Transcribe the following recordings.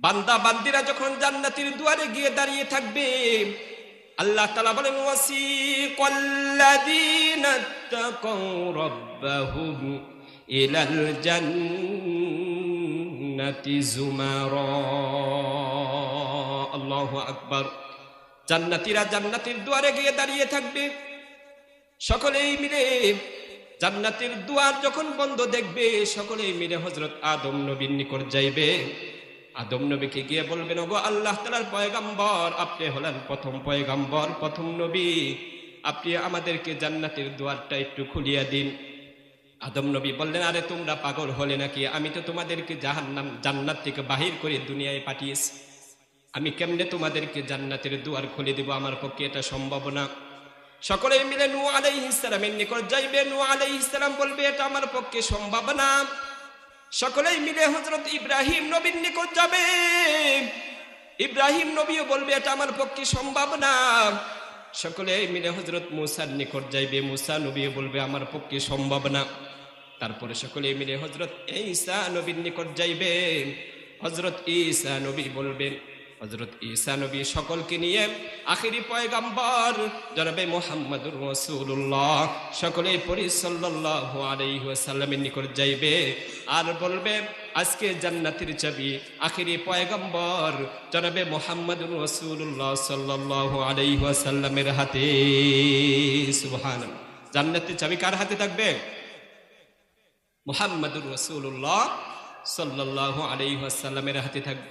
বান্দা বান্দিরা যখন জান্নাতের দুয়ারে গিয়ে দাঁড়িয়ে থাকবে, আল্লাহ তাআলা বলেন ওয়াসিকাল্লাযীনা তাকাউ রাব্বাহুম ইলাল জান্নাতি যুমারা। আল্লাহু আকবার। জান্নাতীরা জান্নাতের দুয়ারে গিয়ে দাঁড়িয়ে থাকবে, সকলেই মিলে জান্নাতের দুয়ার যখন বন্ধ দেখবে, সকলেই মিলে হযরত আদম নবীর নিকট যাইবে। আদম নবীকে গিয়ে বলবেন, ওগো আল্লাহ তাআলার পয়গম্বর, আপনি হলেন প্রথম পয়গম্বর, প্রথম নবী, আপনি আমাদেরকে জান্নাতের দুয়ারটা একটু খুলিয়ে দিন। আদম নবী বললেন, আরে তোমরা পাগল হলে নাকি? আমি তো তোমাদেরকে জান্নাত থেকে বাহির করে দুনিয়ায় পাঠিয়েছি, আমি কেমনে তোমাদেরকে জান্নাতের দুয়ার খুলে দিব? আমার পক্ষে এটা সম্ভব না। সকলে মিলে নূহ আলাইহিস সালামের নিকট যাইবে। নূহ আলাইহিস সালাম বলবে, এটা আমার পক্ষে সম্ভব না। সকলেই মিলে হযরত ইব্রাহিম নবীর নিকট যাবে। ইব্রাহিম নবীও বলবে, এটা আমার পক্ষে সম্ভব না। সকলে মিলে হযরত মুসার নিকট যাইবে। মুসা নবীও বলবে, আমার পক্ষে সম্ভব না। তারপরে সকলে মিলে হযরত ঈসা নবীর নিকট যাইবে। হযরত ঈসা নবী বলবেন, হযরত ঈসা নবী সকলকে নিয়ে আখেরি পয়গম্বর জনাবে মুহাম্মদুর রাসূলুল্লাহ সকলেই পড়ি সাল্লাল্লাহু আলাইহি ওয়াসাল্লামের নিকট যাইবে আর বলবে, আজকে জান্নাতের চাবি আখেরি পয়গম্বর জনাবে মুহাম্মদুর রাসূলুল্লাহ সাল্লাল্লাহু আলাইহি ওয়াসাল্লামের হাতে। সুবহানাল্লাহ। জান্নাতের চাবি কার হাতে থাকবে? মুহাম্মদুর রাসূলুল্লাহ সাল্লাল্লাহু আলাইহি ওয়াসাল্লামের হাতে থাকবে।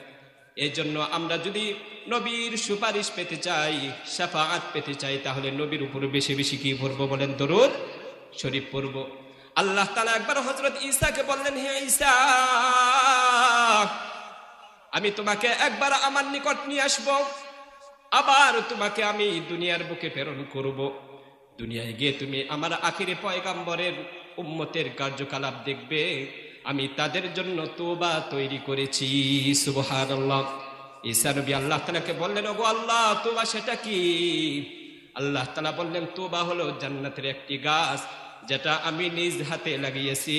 এই জন্য আমরা যদি নবীর সুপারিশ পেতে চাই, শাফাআত পেতে চাই, তাহলে নবীর উপর বেশি বেশি কি পড়ব বলেন? দরুদ শরীফ পড়ব। আল্লাহ তাআলা একবার হযরত ঈসাকে বললেন, হে ঈসা, আমি তোমাকে একবার আমার নিকট নিয়ে আসব, আবার তোমাকে আমি দুনিয়ার বুকে প্রেরণ করব। দুনিয়ায় গিয়ে তুমি আমার আখিরি পয়গম্বরের উম্মতের কার্যকলাপ দেখবে, আমি তাদের জন্য তওবা তৈরি করেছি। সুবহানাল্লাহ। ঈসা নবী আল্লাহ তাআলাকে বললেন, ওগো আল্লাহ, তওবা সেটা কি? আল্লাহ তাআলা বললেন, তওবা হলো জান্নাতের একটি গাছ, যেটা আমি নিজ হাতে লাগিয়েছি।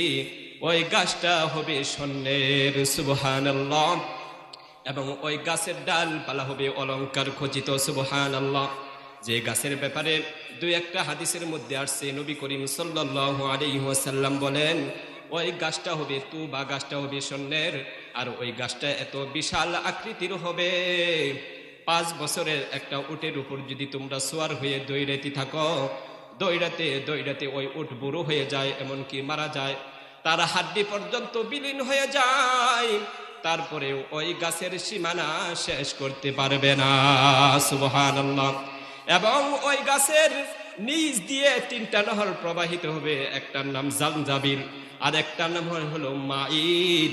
ওই গাছটা হবে স্বর্ণের। সুবহানাল্লাহ। এবং ওই গাছের ডালপালা হবে অলংকার খচিত। সুবহানাল্লাহ। যে গাছের ব্যাপারে দুই একটা হাদিসের মধ্যে আসছে, নবী করিম সাল্লাল্লাহু আলাইহি ওয়াসাল্লাম বলেন, ওই গাছটা হবে তুবা, গাছটা হবে স্বর্ণের, আর ওই গাছটা এত বিশাল আকৃতির হবে, 5 বছরের একটা উটের উপর যদি তোমরা সোয়ার হয়ে দৌড়াইতে থাকো, দৌড়াতে দৌড়াতে ওই উট বুড়ো হয়ে যায়, এমনকি মারা যায়, তার হাড্ডি পর্যন্ত বিলীন হয়ে যায়, তারপরে ওই গাছের সীমানা শেষ করতে পারবে না। সুবহানাল্লাহ। এবং ওই গাছের নিচ দিয়ে 3টা নহর প্রবাহিত হবে, একটার নাম জামজাবিল, আর একটার নাম হলো মাইন,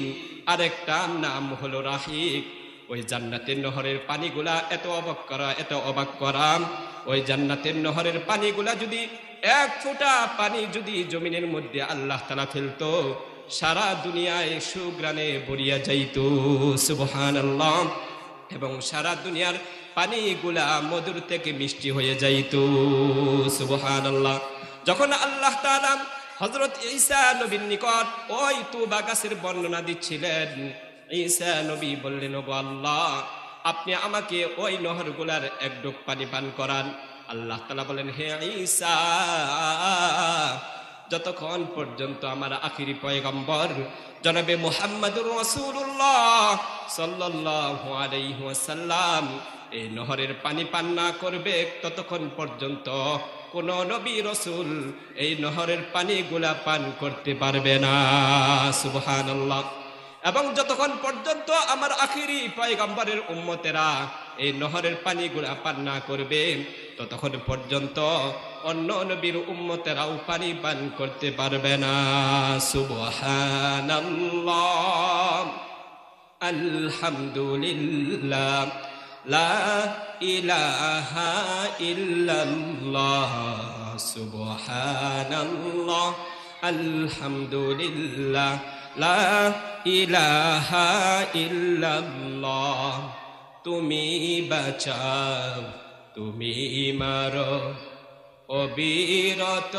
আর একটার নাম হলো রাহিক। ওই জান্নাতের নহরের পানিগুলা এত অবাক করা, এত অবাক করা, ওই জান্নাতের নহরের পানিগুলা যদি 1 ফোঁটা পানি যদি জমিনের মধ্যে আল্লাহ তাআলা ফেলতো, সারা দুনিয়ায় সুগ্রানে ভরিয়া যাইত। সুবহানাল্লাহ। এবং সারা দুনিয়ার পানিগুলা মধুর থেকে মিষ্টি হয়ে যাইত। সুবহানাল্লাহ। যখন আল্লাহ তাআলা হযরত ঈসা নবীর নিকট ওই তুবা গাছের বর্ণনা দিচ্ছিলেন, ঈসা নবী বললেন, ওগো আল্লাহ, আপনি আমাকে ওই নহরগুলার এক ডুব পানি পান করান। আল্লাহ তাআলা বলেন, হে ঈসা, যতক্ষণ পর্যন্ত আমার আখিরি পয়গম্বর জনাবে মুহাম্মদুর রাসূলুল্লাহ সাল্লাল্লাহু আলাইহি ওয়াসাল্লাম এই নহরের পানি পান না করবে, ততক্ষণ পর্যন্ত কোন নবী রাসূল এই নহরের পানিগুলা পান করতে পারবে না। সুবহানাল্লাহ। এবং যতক্ষণ পর্যন্ত আমার আখিরি পয়গম্বরের উম্মতেরা এই নহরের পানিগুলা পান না করবে, ততক্ষণ পর্যন্ত অন্য নবীর উম্মতেরাও পানি পান করতে পারবে না। সুবহানাল্লাহ, আলহামদুলিল্লাহ, লা ইলাহা ইল্লাল্লাহ, সুবহানাল্লাহ, আলহামদুলিল্লাহ, লা ইলাহা ইল্লাল্লাহ। তুমি বাঁচাও, তুমি মারো, অবিরত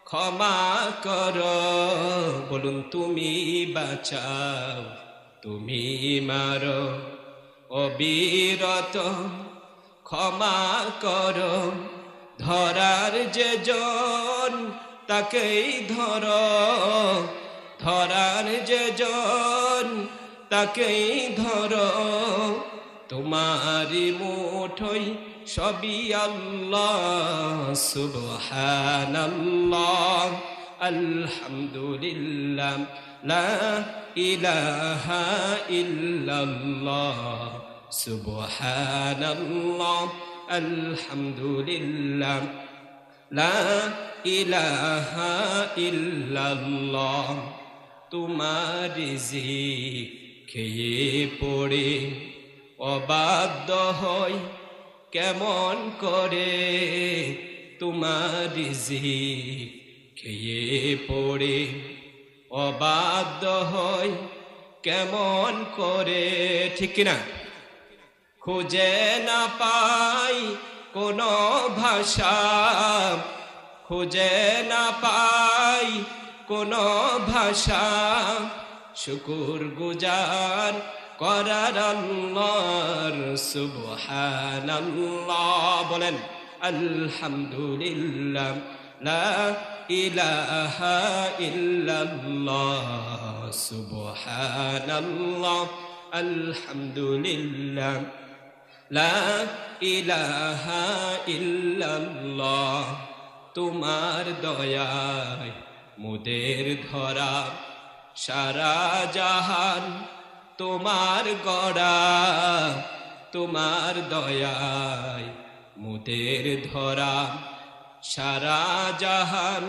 ক্ষমা করো। বলুন, তুমি বাঁচাও, তুমি মারো অবিরত, ক্ষমা করো ধরার যে জন তাকেই ধরো, ধরার যে জন তাকেই ধরো। তোমারি মুঠোই সবই আল্লাহ, সুবহানাল্লাহ আলহামদুলিল্লাহ লা ইলাহা ইল্লাল্লাহ, সুবহানাল্লাহ আলহামদুলিল্লাহ লা ইলাহা ইল্লাল্লাহ। তোমার রিজিক খেয়ে পড়ে অবাধ্য হই কেমন করে, তোমার রিজিক খেয়ে পড়ে অবাধ্য হই কেমন করে, ঠিক কিনা? খুঁজে না পাই কোনো ভাষা, খুঁজে না পাই কোনো ভাষা, শুকুর গুজার করার আল্লাহর, সুবহানাল্লাহ বলেন আলহামদুলিল্লাহ লা ইলাহা ইল্লাল্লাহ, সুবহানাল্লাহ আলহামদুলিল্লাহ লা ইলাহা ইল্লাল্লাহ। তোমার দয়ায় মোদের ধরা সারা জাহান তোমার গড়া, তোমার দয়ায় মোদের ধরা সারা জাহান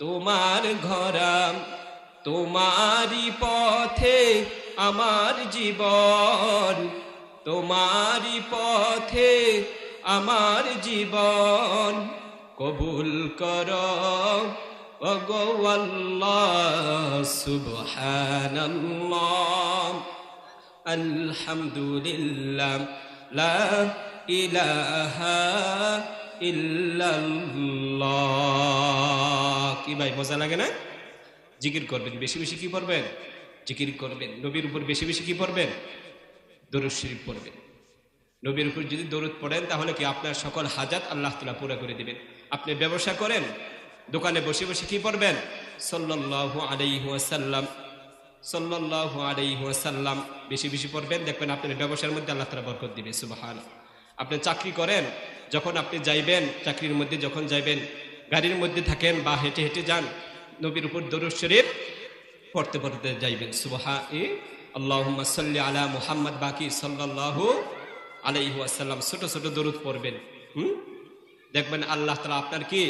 তোমার ঘরা। তোমারি পথে আমার জীবন, তোমারি পথে আমার জীবন, কবুল করো ওগো আল্লাহ, সুবহানাল্লাহ আলহামদুলিল্লাহ লা ইলাহা ইল্লাল্লাহ। কি ভাই মজা লাগে না? জিকির করবেন, বেশি বেশি কি পড়বেন? জিকির করবেন। নবীর উপর বেশি বেশি কি পড়বেন? দরুদ শরীফ পড়বেন। নবীর উপর যদি দরুদ পড়েন তাহলে কি আপনার সকল হাজাত আল্লাহ তাআলা পুরা করে দিবেন। আপনি ব্যবসা করেন, দোকানে বসে বসে কি পড়বেন? সাল্লাল্লাহু আলাইহি ওয়াসাল্লাম, সাল্লাল্লাহু আলাইহি ওয়াসাল্লাম বেশি বেশি পড়বেন, দেখবেন আপনার ব্যবসার মধ্যে আল্লাহ তাআলা বরকত দিবে। সুবহানাল্লাহ। আপনি চাকরি করেন, যখন আপনি যাইবেন, চাকরির মধ্যে যখন যাইবেন, গাড়ির মধ্যে থাকেন বা হেঁটে হেঁটে যান, নবীর উপর দরুদ শরীফ পড়তে পড়তে যাইবেন। আল্লাহুম্মা সাল্লি আলা মুহাম্মদ বাকি সাল্লাল্লাহু আলাইহি ওয়াসাল্লাম ছোট ছোট দরুদ পড়বেন। দেখবেন আল্লাহ তাআলা আপনার কি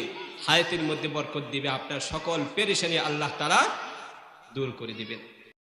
হায়াতের মধ্যে বরকত দিবে, আপনার সকল পেরেশানি আল্লাহ তাআলা দূর করে দিবেন।